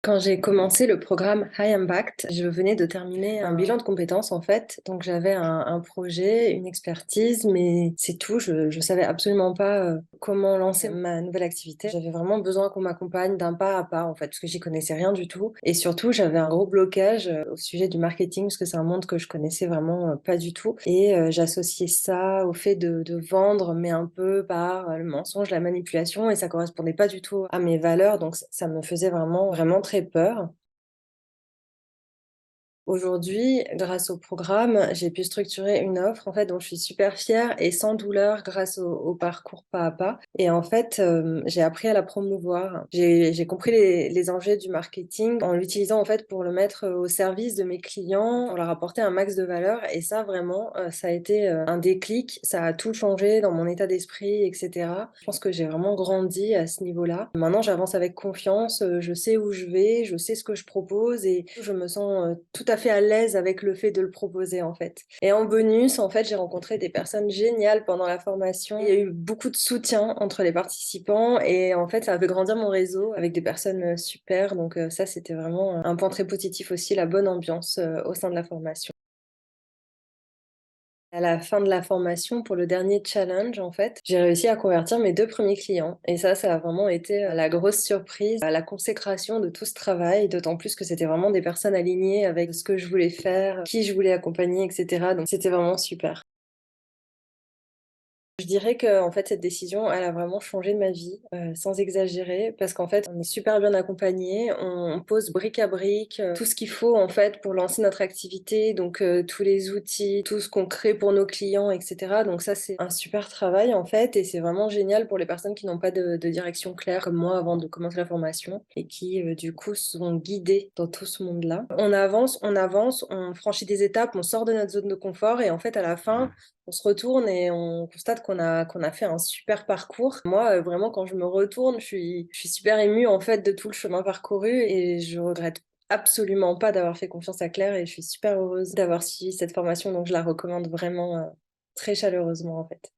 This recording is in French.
Quand j'ai commencé le programme High Impact, je venais de terminer un bilan de compétences en fait. Donc j'avais un projet, une expertise, mais c'est tout. Je savais absolument pas comment lancer ma nouvelle activité. J'avais vraiment besoin qu'on m'accompagne d'un pas à pas en fait, parce que j'y connaissais rien du tout. Et surtout, j'avais un gros blocage au sujet du marketing, parce que c'est un monde que je connaissais vraiment pas du tout. Et j'associais ça au fait de vendre, mais un peu par le mensonge, la manipulation, et ça correspondait pas du tout à mes valeurs. Donc ça me faisait vraiment, vraiment très peur. Aujourd'hui, grâce au programme, j'ai pu structurer une offre en fait dont je suis super fière et sans douleur grâce au parcours pas à pas. Et en fait, j'ai appris à la promouvoir. J'ai compris les enjeux du marketing en l'utilisant en fait pour le mettre au service de mes clients, pour leur apporter un max de valeur. Et ça, vraiment, ça a été un déclic. Ça a tout changé dans mon état d'esprit, etc. Je pense que j'ai vraiment grandi à ce niveau-là. Maintenant, j'avance avec confiance. Je sais où je vais, je sais ce que je propose et je me sens tout à fait à l'aise avec le fait de le proposer en fait. Et en bonus, en fait, j'ai rencontré des personnes géniales pendant la formation. Il y a eu beaucoup de soutien entre les participants et en fait, ça a fait grandir mon réseau avec des personnes super. Donc ça, c'était vraiment un point très positif aussi, la bonne ambiance au sein de la formation. À la fin de la formation, pour le dernier challenge, en fait, j'ai réussi à convertir mes 2 premiers clients. Et ça a vraiment été la grosse surprise, la consécration de tout ce travail, d'autant plus que c'était vraiment des personnes alignées avec ce que je voulais faire, qui je voulais accompagner, etc. Donc c'était vraiment super. Je dirais que en fait, cette décision, elle a vraiment changé ma vie, sans exagérer, parce qu'en fait, on est super bien accompagnés, on pose brique à brique, tout ce qu'il faut en fait pour lancer notre activité, donc tous les outils, tout ce qu'on crée pour nos clients et cetera. Donc ça, c'est un super travail en fait et c'est vraiment génial pour les personnes qui n'ont pas de direction claire comme moi avant de commencer la formation et qui, du coup, sont guidées dans tout ce monde-là. On avance, on franchit des étapes, on sort de notre zone de confort et en fait, à la fin, on se retourne et on constate qu'on a fait un super parcours. Moi, vraiment, quand je me retourne, je suis super émue en fait de tout le chemin parcouru et je regrette absolument pas d'avoir fait confiance à Claire et je suis super heureuse d'avoir suivi cette formation, donc je la recommande vraiment très chaleureusement en fait.